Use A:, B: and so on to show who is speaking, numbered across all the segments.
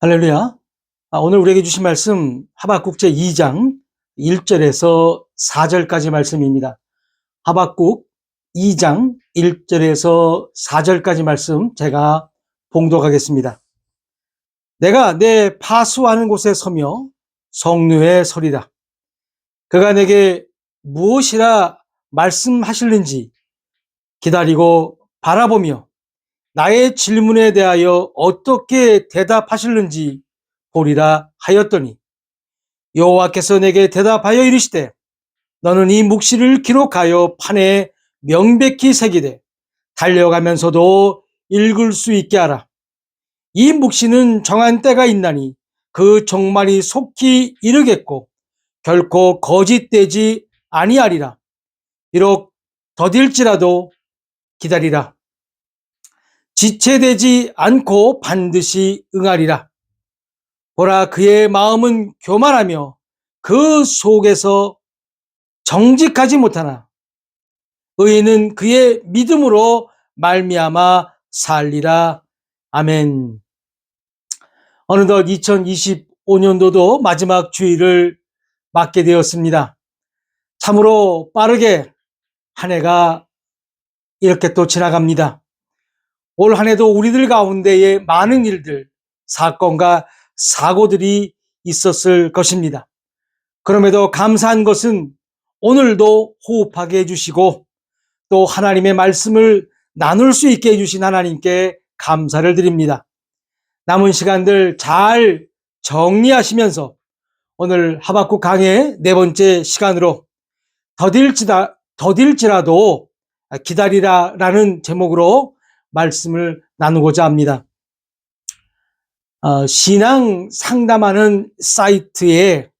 A: 할렐루야. 오늘 우리에게 주신 말씀 하박국 제2장 1절에서 4절까지 말씀입니다. 하박국 2장 1절에서 4절까지 말씀 제가 봉독하겠습니다. 내가 내 파수하는 곳에 서며 성루에 서리라. 그가 내게 무엇이라 말씀하실는지 기다리고 바라보며 나의 질문에 대하여 어떻게 대답하실는지 보리라 하였더니 여호와께서 내게 대답하여 이르시되 너는 이 묵시를 기록하여 판에 명백히 새기되 달려가면서도 읽을 수 있게 하라. 이 묵시는 정한 때가 있나니 그 종말이 속히 이르겠고 결코 거짓되지 아니하리라. 비록 더딜지라도 기다리라. 지체되지 않고 반드시 응하리라. 보라, 그의 마음은 교만하며 그 속에서 정직하지 못하나 의인은 그의 믿음으로 말미암아 살리라. 아멘. 어느덧 2025년도도 마지막 주일을 맞게 되었습니다. 참으로 빠르게 한 해가 이렇게 또 지나갑니다. 올 한 해도 우리들 가운데에 많은 일들, 사건과 사고들이 있었을 것입니다. 그럼에도 감사한 것은 오늘도 호흡하게 해주시고 또 하나님의 말씀을 나눌 수 있게 해주신 하나님께 감사를 드립니다. 남은 시간들 잘 정리하시면서 오늘 하박국 강의 네 번째 시간으로 더딜지라도 기다리라라는 제목으로 말씀을 나누고자 합니다. 신앙 상담하는 사이트에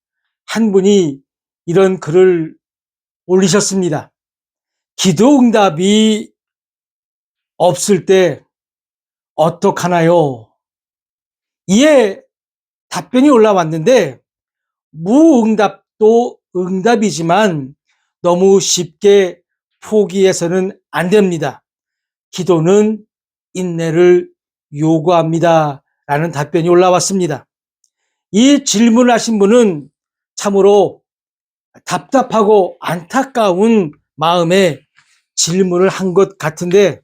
A: 한 분이 이런 글을 올리셨습니다. 기도 응답이 없을 때 어떡하나요? 이에 답변이 올라왔는데 무응답도 응답이지만 너무 쉽게 포기해서는 안 됩니다. 기도는 인내를 요구합니다. 라는 답변이 올라왔습니다. 이 질문을 하신 분은 참으로 답답하고 안타까운 마음에 질문을 한 것 같은데,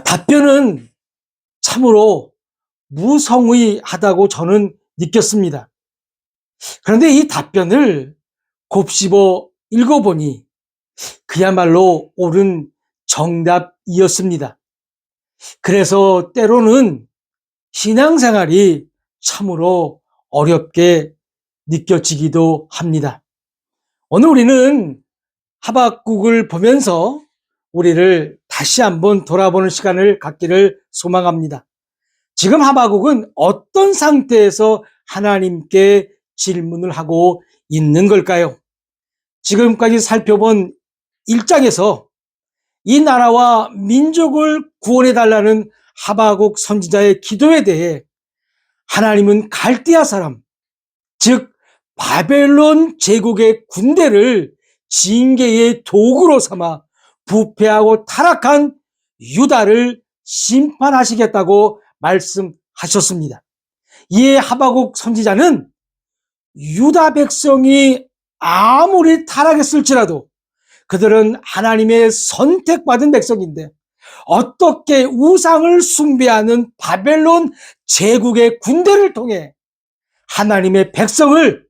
A: 답변은 참으로 무성의하다고 저는 느꼈습니다. 그런데 이 답변을 곱씹어 읽어보니 그야말로 옳은 정답이었습니다. 그래서 때로는 신앙생활이 참으로 어렵게 느껴지기도 합니다. 오늘 우리는 하박국을 보면서 우리를 다시 한번 돌아보는 시간을 갖기를 소망합니다. 지금 하박국은 어떤 상태에서 하나님께 질문을 하고 있는 걸까요? 지금까지 살펴본 1장에서 이 나라와 민족을 구원해달라는 하박국 선지자의 기도에 대해 하나님은 갈대아 사람, 즉 바벨론 제국의 군대를 징계의 도구로 삼아 부패하고 타락한 유다를 심판하시겠다고 말씀하셨습니다. 이에 하박국 선지자는 유다 백성이 아무리 타락했을지라도 그들은 하나님의 선택받은 백성인데 어떻게 우상을 숭배하는 바벨론 제국의 군대를 통해 하나님의 백성을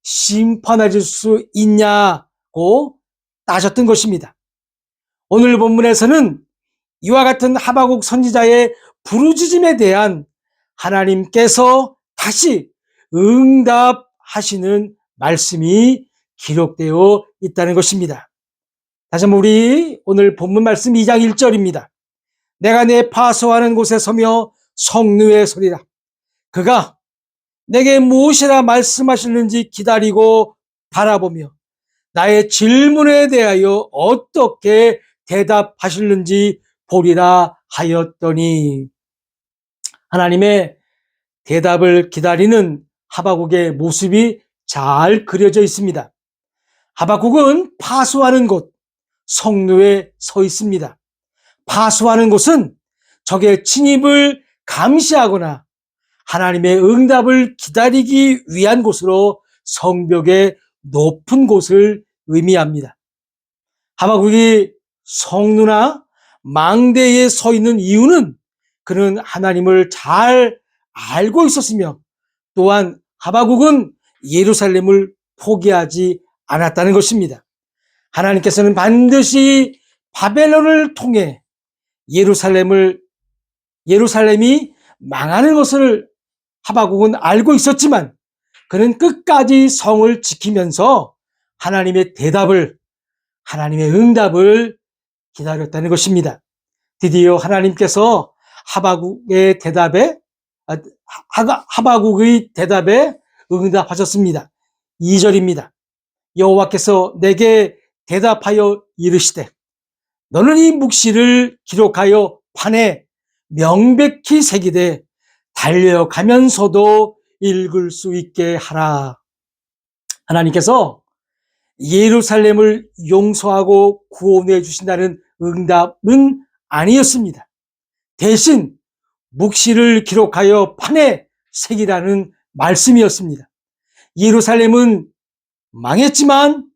A: 심판해 줄 수 있냐고 따졌던 것입니다. 오늘 본문에서는 이와 같은 하박국 선지자의 부르짖음에 대한 하나님께서 다시 응답하시는 말씀이 기록되어 있다는 것입니다. 다시 한번 우리 오늘 본문 말씀 2장 1절입니다. 내가 내 파수하는 곳에 서며 성루에 서리라. 그가 내게 무엇이라 말씀하시는지 기다리고 바라보며 나의 질문에 대하여 어떻게 대답하시는지 보리라 하였더니, 하나님의 대답을 기다리는 하박국의 모습이 잘 그려져 있습니다. 하박국은 파수하는 곳, 성루에 서 있습니다. 파수하는 곳은 적의 침입을 감시하거나 하나님의 응답을 기다리기 위한 곳으로 성벽의 높은 곳을 의미합니다. 하박국이 성루나 망대에 서 있는 이유는 그는 하나님을 잘 알고 있었으며 또한 하박국은 예루살렘을 포기하지 않았다는 것입니다. 하나님께서는 반드시 바벨론을 통해 예루살렘이 망하는 것을 하박국은 알고 있었지만 그는 끝까지 성을 지키면서 하나님의 응답을 기다렸다는 것입니다. 드디어 하나님께서 하박국의 대답에 응답하셨습니다. 2절입니다. 여호와께서 내게 대답하여 이르시되 너는 이 묵시를 기록하여 판에 명백히 새기되 달려가면서도 읽을 수 있게 하라. 하나님께서 예루살렘을 용서하고 구원해 주신다는 응답은 아니었습니다. 대신 묵시를 기록하여 판에 새기라는 말씀이었습니다. 예루살렘은 망했지만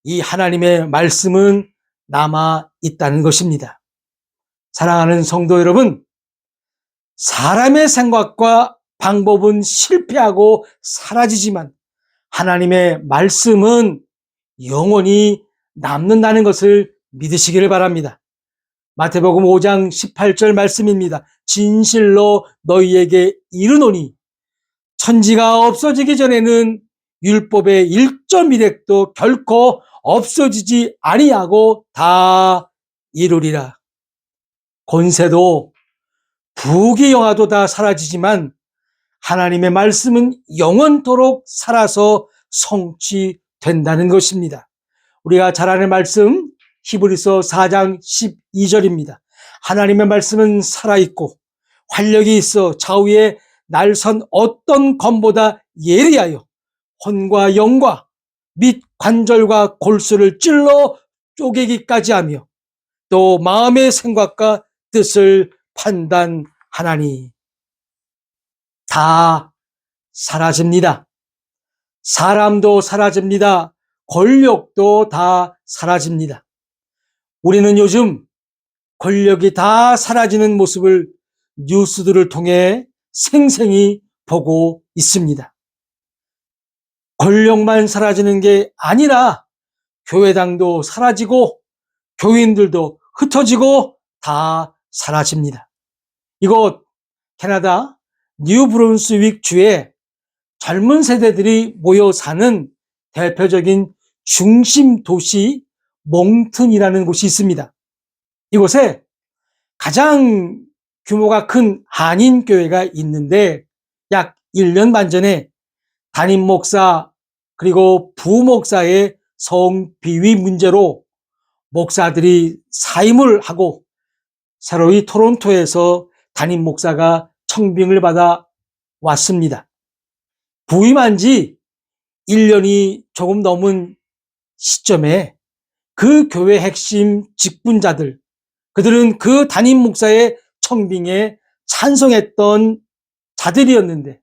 A: 이 하나님의 말씀은 남아 있다는 것입니다. 사랑하는 성도 여러분, 사람의 생각과 방법은 실패하고 사라지지만 하나님의 말씀은 영원히 남는다는 것을 믿으시기를 바랍니다. 마태복음 5장 18절 말씀입니다. 진실로 너희에게 이르노니 천지가 없어지기 전에는 율법의 1.1획도 결코 없어지지 아니하고 다 이루리라. 권세도 부귀영화도 다 사라지지만 하나님의 말씀은 영원토록 살아서 성취된다는 것입니다. 우리가 잘 아는 말씀 히브리서 4장 12절입니다. 하나님의 말씀은 살아있고 활력이 있어 좌우에 날선 어떤 검보다 예리하여 혼과 영과 및 관절과 골수를 찔러 쪼개기까지 하며 또 마음의 생각과 뜻을 판단하나니 다 사라집니다. 사람도 사라집니다. 권력도 다 사라집니다. 우리는 요즘 권력이 다 사라지는 모습을 뉴스들을 통해 생생히 보고 있습니다. 권력만 사라지는 게 아니라 교회당도 사라지고 교인들도 흩어지고 다 사라집니다. 이곳 캐나다 뉴브룬스윅 주에 젊은 세대들이 모여 사는 대표적인 중심 도시 몽튼이라는 곳이 있습니다. 이곳에 가장 규모가 큰 한인교회가 있는데 약 1년 반 전에 담임 목사 그리고 부목사의 성비위 문제로 목사들이 사임을 하고 새로이 토론토에서 담임 목사가 청빙을 받아 왔습니다. 부임한 지 1년이 조금 넘은 시점에 그 교회 핵심 직분자들, 그들은 그 담임 목사의 청빙에 찬성했던 자들이었는데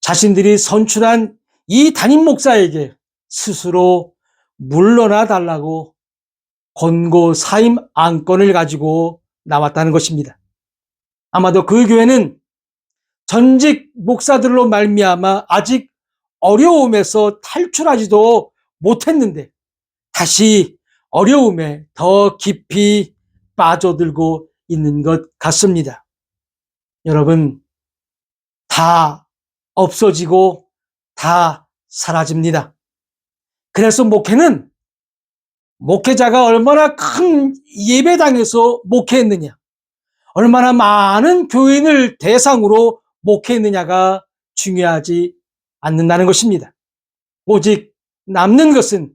A: 자신들이 선출한 이 담임 목사에게 스스로 물러나 달라고 권고 사임 안건을 가지고 나왔다는 것입니다. 아마도 그 교회는 전직 목사들로 말미암아 아직 어려움에서 탈출하지도 못했는데 다시 어려움에 더 깊이 빠져들고 있는 것 같습니다. 여러분, 다 없어지고 다 사라집니다. 그래서 목회자가 얼마나 큰 예배당에서 목회했느냐, 얼마나 많은 교인을 대상으로 목회했느냐가 중요하지 않는다는 것입니다. 오직 남는 것은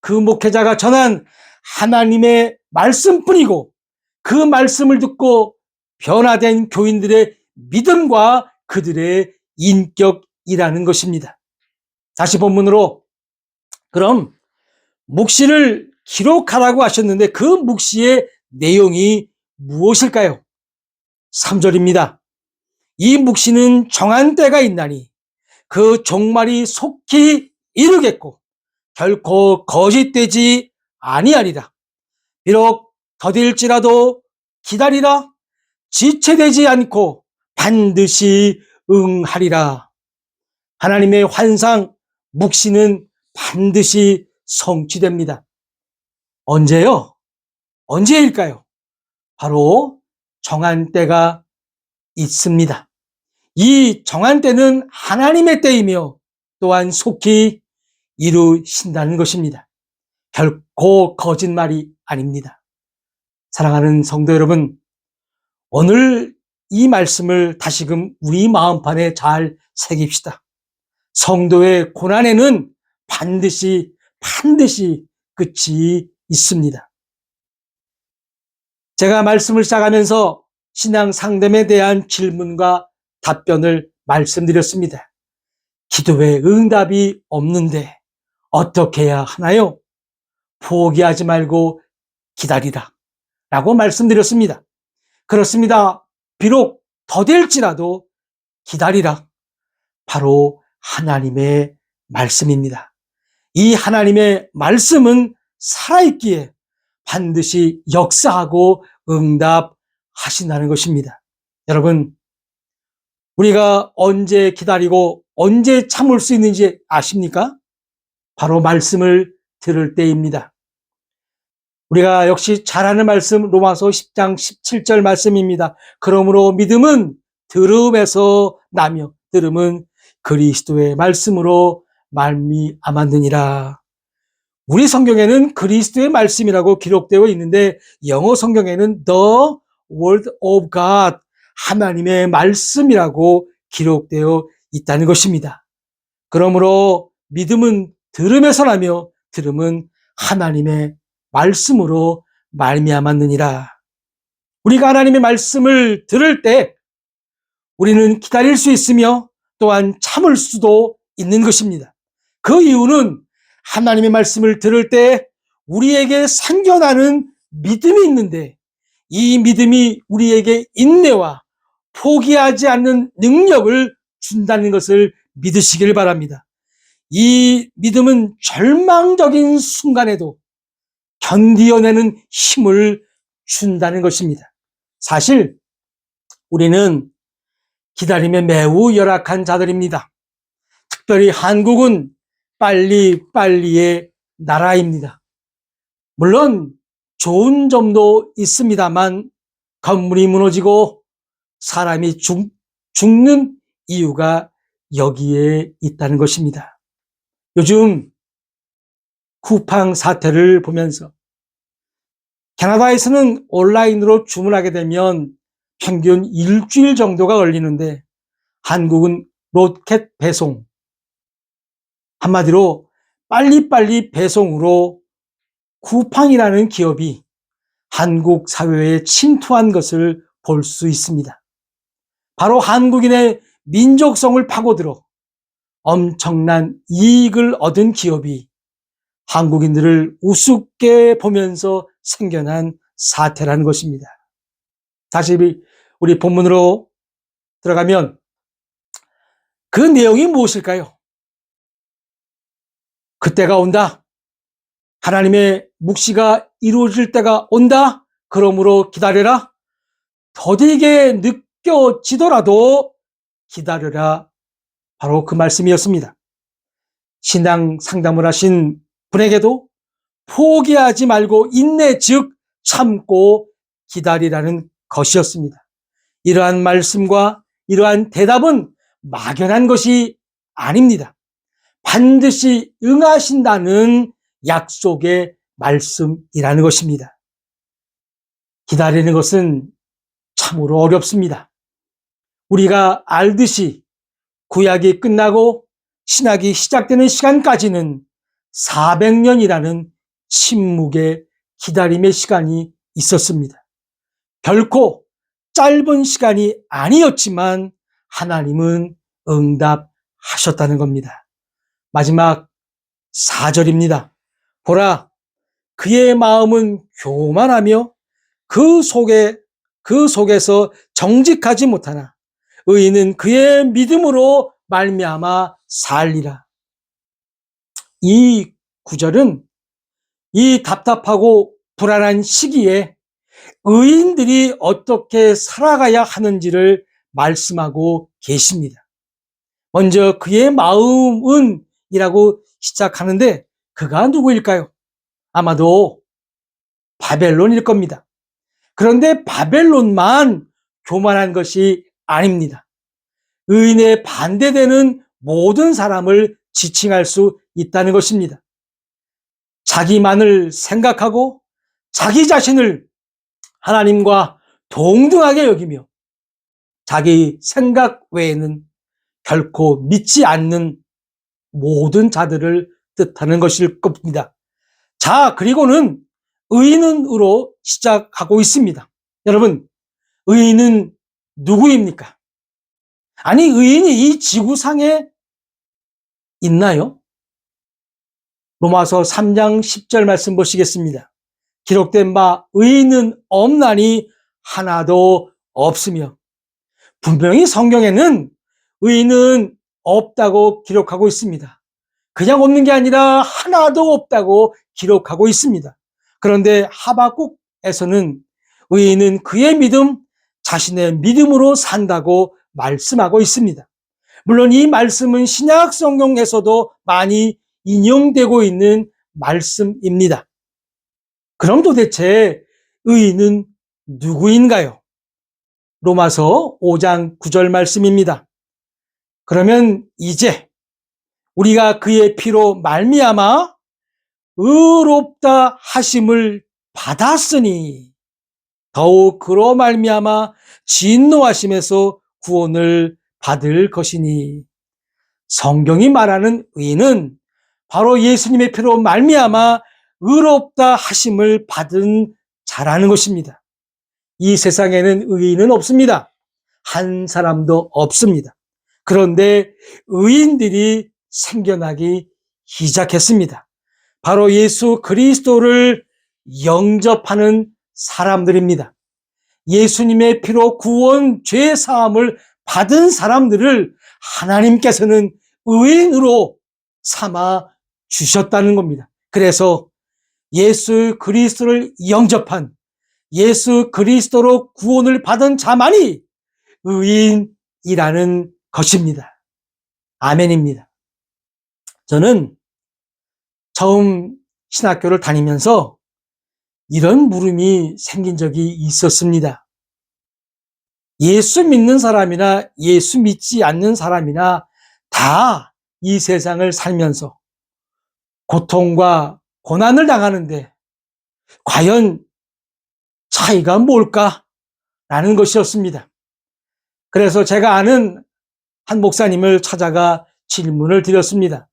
A: 그 목회자가 전한 하나님의 말씀뿐이고 그 말씀을 듣고 변화된 교인들의 믿음과 그들의 인격이라는 것입니다. 다시 본문으로, 그럼 묵시를 기록하라고 하셨는데 그 묵시의 내용이 무엇일까요? 3절입니다. 이 묵시는 정한 때가 있나니 그 종말이 속히 이르겠고 결코 거짓되지 아니하리라. 비록 더딜지라도 기다리라. 지체되지 않고 반드시 응하리라. 하나님의 환상 묵시는 반드시 성취됩니다. 언제요? 언제일까요? 바로 정한 때가 있습니다. 이 정한 때는 하나님의 때이며 또한 속히 이루신다는 것입니다. 결코 거짓말이 아닙니다. 사랑하는 성도 여러분, 오늘 이 말씀을 다시금 우리 마음판에 잘 새깁시다. 성도의 고난에는 반드시 끝이 있습니다. 제가 말씀을 시작하면서 신앙 상담에 대한 질문과 답변을 말씀드렸습니다. 기도에 응답이 없는데 어떻게 해야 하나요? 포기하지 말고 기다리라 라고 말씀드렸습니다. 그렇습니다. 비록 더딜지라도 기다리라. 바로 하나님의 말씀입니다. 이 하나님의 말씀은 살아있기에 반드시 역사하고 응답하신다는 것입니다. 여러분, 우리가 언제 기다리고 언제 참을 수 있는지 아십니까? 바로 말씀을 들을 때입니다. 우리가 역시 잘 아는 말씀 로마서 10장 17절 말씀입니다. 그러므로 믿음은 들음에서 나며 들음은 그리스도의 말씀으로 말미암았느니라. 우리 성경에는 그리스도의 말씀이라고 기록되어 있는데 영어 성경에는 The Word of God, 하나님의 말씀이라고 기록되어 있다는 것입니다. 그러므로 믿음은 들음에서 나며 들음은 하나님의 말씀으로 말미암았느니라. 우리가 하나님의 말씀을 들을 때 우리는 기다릴 수 있으며 또한 참을 수도 있는 것입니다. 그 이유는 하나님의 말씀을 들을 때 우리에게 생겨나는 믿음이 있는데 이 믿음이 우리에게 인내와 포기하지 않는 능력을 준다는 것을 믿으시길 바랍니다. 이 믿음은 절망적인 순간에도 견디어내는 힘을 준다는 것입니다. 사실 우리는 기다림에 매우 열악한 자들입니다. 특별히 한국은 빨리빨리의 나라입니다. 물론 좋은 점도 있습니다만 건물이 무너지고 사람이 죽는 이유가 여기에 있다는 것입니다. 요즘 쿠팡 사태를 보면서 캐나다에서는 온라인으로 주문하게 되면 평균 일주일 정도가 걸리는데 한국은 로켓 배송, 한마디로 빨리빨리 배송으로 쿠팡이라는 기업이 한국 사회에 침투한 것을 볼 수 있습니다. 바로 한국인의 민족성을 파고들어 엄청난 이익을 얻은 기업이 한국인들을 우습게 보면서 생겨난 사태라는 것입니다. 다시 우리 본문으로 들어가면 그 내용이 무엇일까요? 그때가 온다. 하나님의 묵시가 이루어질 때가 온다. 그러므로 기다려라. 더디게 느껴지더라도 기다려라. 바로 그 말씀이었습니다. 신앙 상담을 하신 분에게도 포기하지 말고 인내 즉 참고 기다리라는 것이었습니다. 이러한 말씀과 이러한 대답은 막연한 것이 아닙니다. 반드시 응하신다는 약속의 말씀이라는 것입니다. 기다리는 것은 참으로 어렵습니다. 우리가 알듯이 구약이 끝나고 신약이 시작되는 시간까지는 400년이라는 침묵의 기다림의 시간이 있었습니다. 결코 짧은 시간이 아니었지만 하나님은 응답하셨다는 겁니다. 마지막 4절입니다. 보라, 그의 마음은 교만하며 그 속에서 정직하지 못하나 의인은 그의 믿음으로 말미암아 살리라. 이 구절은 이 답답하고 불안한 시기에 의인들이 어떻게 살아가야 하는지를 말씀하고 계십니다. 먼저 그의 마음은 이라고 시작하는데 그가 누구일까요? 아마도 바벨론일 겁니다. 그런데 바벨론만 교만한 것이 아닙니다. 의인에 반대되는 모든 사람을 지칭할 수 있다는 것입니다. 자기만을 생각하고 자기 자신을 하나님과 동등하게 여기며 자기 생각 외에는 결코 믿지 않는 모든 뜻하는 것일 겁니다. 자, 그리고는 의인으로 시작하고 있습니다. 여러분, 의인은 누구입니까? 아니, 의인이 이 지구상에 있나요? 로마서 3장 10절 말씀 보시겠습니다. 기록된 바 의인은 없나니 하나도 없으며, 분명히 성경에는 의인은 없다고 기록하고 있습니다. 그냥 없는 게 아니라 하나도 없다고 기록하고 있습니다. 그런데 하박국에서는 의인은 그의 믿음, 자신의 믿음으로 산다고 말씀하고 있습니다. 물론 이 말씀은 신약 성경에서도 많이 인용되고 있는 말씀입니다. 그럼 도대체 의인은 누구인가요? 로마서 5장 9절 말씀입니다. 그러면 이제 우리가 그의 피로 말미암아 의롭다 하심을 받았으니 더욱 그로 말미암아 진노하심에서 구원을 받을 것이니. 성경이 말하는 의인은 바로 예수님의 피로 말미암아 의롭다 하심을 받은 자라는 것입니다. 이 세상에는 의인은 없습니다. 한 사람도 없습니다. 그런데 의인들이 생겨나기 시작했습니다. 바로 예수 그리스도를 영접하는 사람들입니다. 예수님의 피로 구원, 죄 사함을 받은 사람들을 하나님께서는 의인으로 삼아 주셨다는 겁니다. 그래서 예수 그리스도를 영접한, 예수 그리스도로 구원을 받은 자만이 의인이라는 것입니다. 아멘입니다. 저는 처음 신학교를 다니면서 이런 물음이 생긴 적이 있었습니다. 예수 믿는 사람이나 예수 믿지 않는 사람이나 다 이 세상을 살면서 고통과 고난을 당하는데 과연 차이가 뭘까라는 것이었습니다. 그래서 제가 아는 한 목사님을 찾아가 질문을 드렸습니다.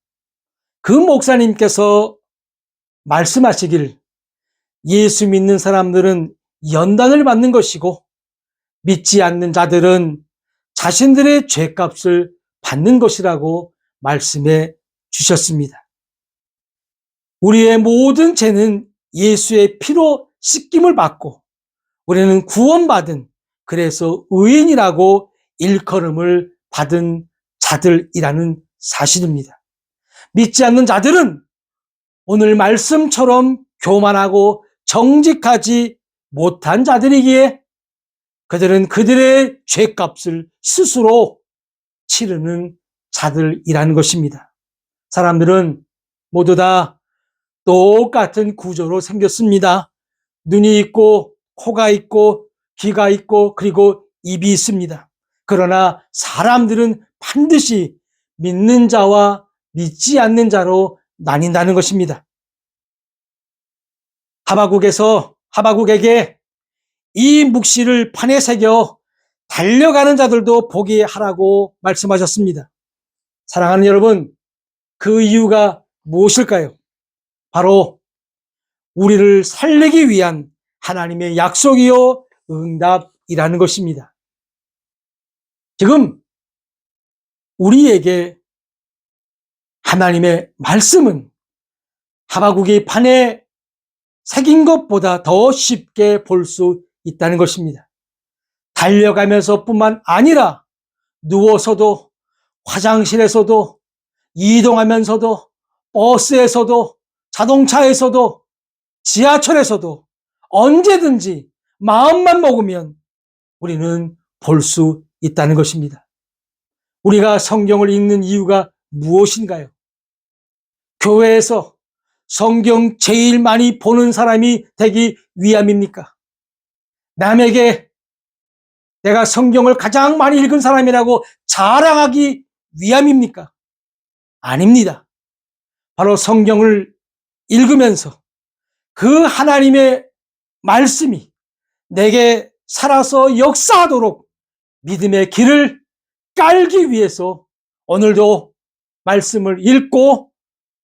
A: 그 목사님께서 말씀하시길 예수 믿는 사람들은 연단을 받는 것이고 믿지 않는 자들은 자신들의 죄값을 받는 것이라고 말씀해 주셨습니다. 우리의 모든 죄는 예수의 피로 씻김을 받고 우리는 구원받은, 그래서 의인이라고 일컬음을 받은 자들이라는 사실입니다. 믿지 않는 자들은 오늘 말씀처럼 교만하고 정직하지 못한 자들이기에 그들은 그들의 죄값을 스스로 치르는 자들이라는 것입니다. 사람들은 모두 다 똑같은 구조로 생겼습니다. 눈이 있고 코가 있고 귀가 있고 그리고 입이 있습니다. 그러나 사람들은 반드시 믿는 자와 믿지 않는 자로 나뉜다는 것입니다. 하박국에게 이 묵시를 판에 새겨 달려가는 자들도 보게 하라고 말씀하셨습니다. 사랑하는 여러분, 그 이유가 무엇일까요? 바로 우리를 살리기 위한 하나님의 약속이요 응답이라는 것입니다. 지금 우리에게 하나님의 말씀은 하박국이 판에 새긴 것보다 더 쉽게 볼 수 있다는 것입니다. 달려가면서 뿐만 아니라 누워서도, 화장실에서도, 이동하면서도, 버스에서도, 자동차에서도, 지하철에서도 언제든지 마음만 먹으면 우리는 볼 수 있다는 것입니다. 우리가 성경을 읽는 이유가 무엇인가요? 교회에서 성경 제일 많이 보는 사람이 되기 위함입니까? 남에게 내가 성경을 가장 많이 읽은 사람이라고 자랑하기 위함입니까? 아닙니다. 바로 성경을 읽으면서 그 하나님의 말씀이 내게 살아서 역사하도록 믿음의 길을 깔기 위해서 오늘도 말씀을 읽고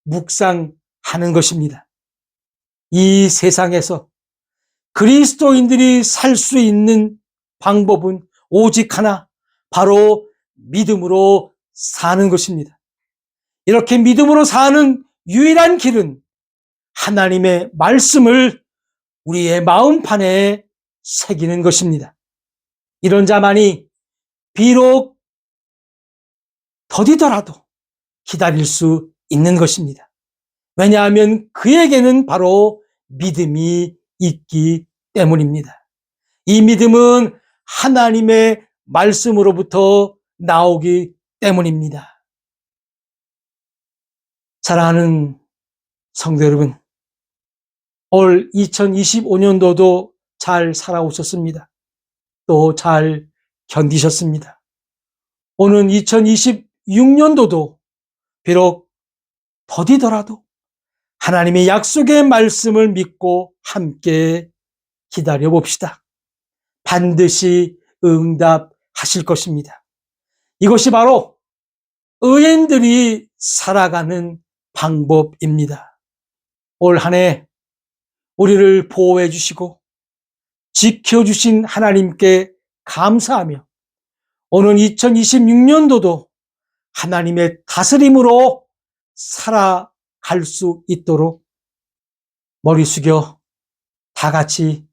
A: 묵상하는 것입니다. 이 세상에서 그리스도인들이 살 수 있는 방법은 오직 하나, 바로 믿음으로 사는 것입니다. 이렇게 믿음으로 사는 유일한 길은 하나님의 말씀을 우리의 마음판에 새기는 것입니다. 이런 자만이 비록 더디더라도 기다릴 수 있는 것입니다. 왜냐하면 그에게는 바로 믿음이 있기 때문입니다. 이 믿음은 하나님의 말씀으로부터 나오기 때문입니다. 사랑하는 성도 여러분, 올 2025년도도 잘 살아오셨습니다. 또 잘 견디셨습니다. 오는 2026년도도 비록 더디더라도 하나님의 약속의 말씀을 믿고 함께 기다려 봅시다. 반드시 응답하실 것입니다. 이것이 바로 의인들이 살아가는 방법입니다. 올 한 해 우리를 보호해 주시고 지켜주신 하나님께 감사하며 오는 2026년도도 하나님의 다스림으로 살아갈 수 있도록 머리 숙여 다 같이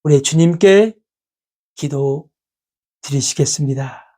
A: 우리 주님께 기도 드리시겠습니다.